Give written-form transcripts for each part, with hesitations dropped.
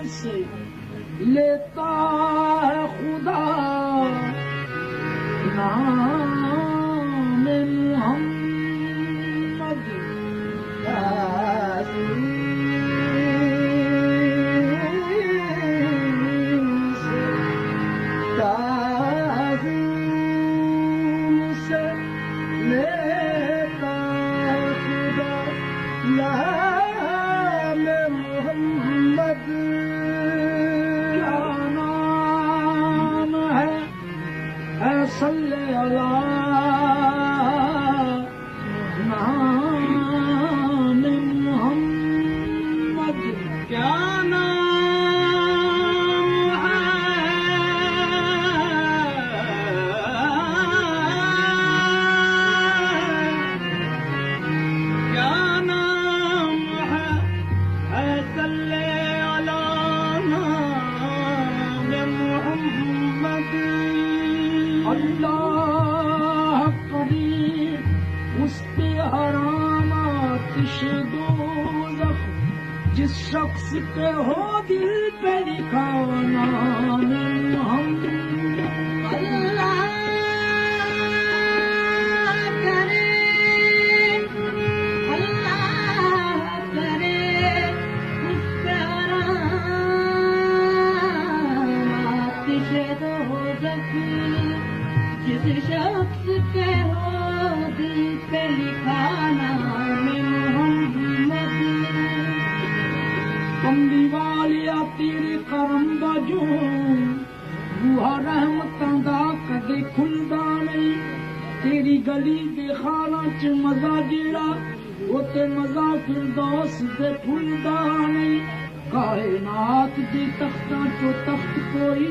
से लेता है खुदा नाम मोहम्मद ताज़ीम से लेता खुदा नाम मोहम्मद क्या नाम है सल्ले अला नाम मोहम्मद क्या नाम है क्या नाम है सल्ले अला नाम मोहम्मद अल्लाह करीम उसके हराम आतिश दोज़ख जिस शख्स के हो दिल पे लिखा नाम मोहम्मद अल्लाह करे उस पे आराम आतिश दोज़ख जिस शख्स के हो दिल पे लिखा नाम मोहम्मद कमली वालिया तेरे करम दा जो बूहा रहमतां दा कदे खुलदा नहीं तेरी गली दे खाना च मजा जेड़ा वो ते मजा फिरदौस दे खुलदा नहीं कायनात दे तख्तां चो तख्त कोई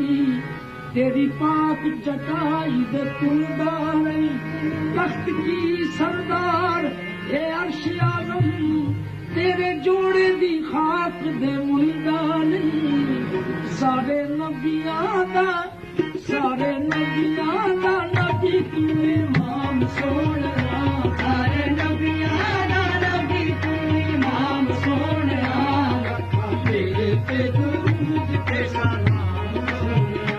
तेरी पाक जटाई दे खुलदा नहीं तख्त की सरदार ए अर्श आज़म तेरे जोड़े दी खाक दे मुंदा नहीं सारे नबियां दा नबी तू इमाम सोहणा सारे नबियां दा नबी तू इमाम सोहणिया तेरे पे दुरूद ते सलाम सोहणा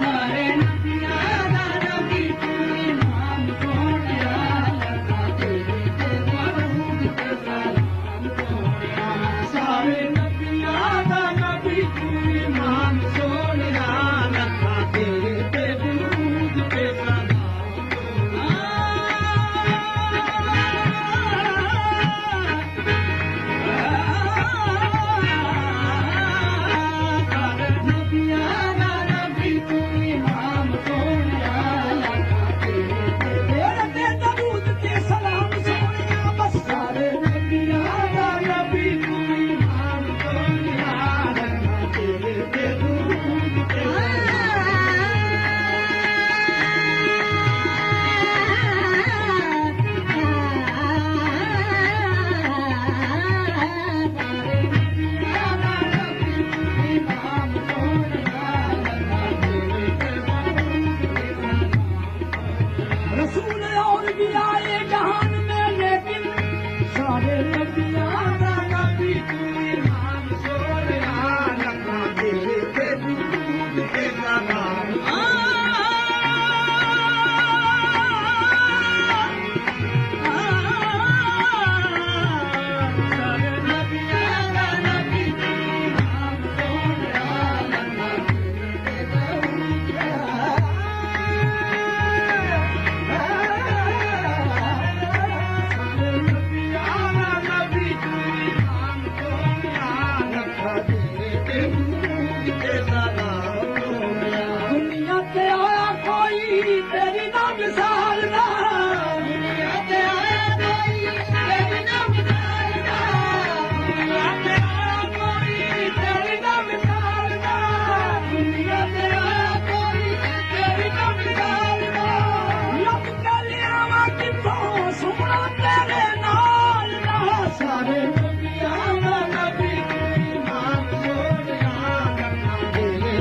सारे नबियां दा नबी तू इमाम सोहणिया तेरे पे दुरूद ते सलाम सोहणा सारे नबियां दा नबी तू इमाम सोहणा तेरे पे दुरूद ते सलाम नबियां दा नबी तू इमाम सोहणिया तेरे पे दुरूद ते सलाम सोहणा बस सारे नबियां दा नबी तू इमाम सोहणा तेरे पे दुरूद ते रसूल और भी आए जहान में लेकिन सारे नबियां दा नबी तू इमाम सोहणा तेरे पे दुरूद ते सलाम सारे नबियां दा नबी तू इमाम दुनिया ते आया कोई तेरी ना मिसाल ना दुनिया ते आया कोई तेरी ना मिसाल ना दुनिया ते आया कोई तेरी ना मिसाल ना दुनिया ते आया कोई तेरी ना मिसाल ना लब के लियावा किथों सुना तेरे नाल ना सारे नबियां दा नबी तू इमाम सोहणा तेरे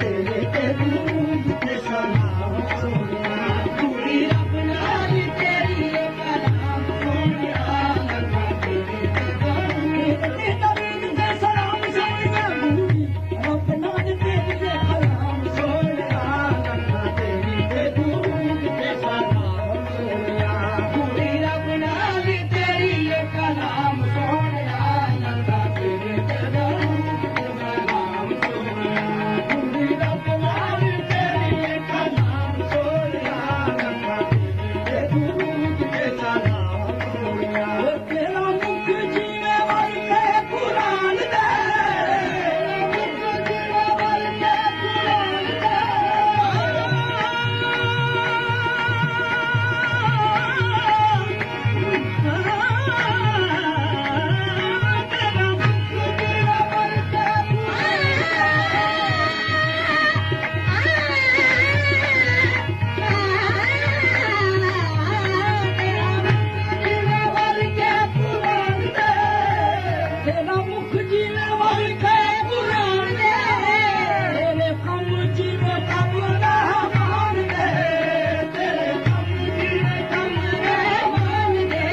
तेरे ते दूध ते सलाम सोनिया पूरी रब नाल तेरी ये कलाम सोनिया लगा तेरे ते दूध ते सलाम सोनिया पूरी रब नाल तेरी ये कलाम सोनिया लगा तेरी ते दूध ते सलाम सोनिया पूरी रब नाल तेरी ये कलाम सोनिया लगा तेरे ते दूध ते सलाम सोनिया पूरी रब नाल तेरी ये कलाम सोनिया लगा तेरे ते दूध ते सलाम सोनिया तेरा मुख जीवे वाले कुरान दे मुख जीवे वाले कुरान दे तेरा मुख जीवे वाले तेरा मुख जीवे वाले कुरान दे तेरे कम जीवे कम रहमान दे तेरे कम जीवे कम रहमान दे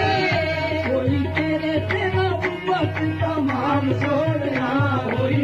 कोई तेरे तेरा उम्मत तमाम सोनिया कोई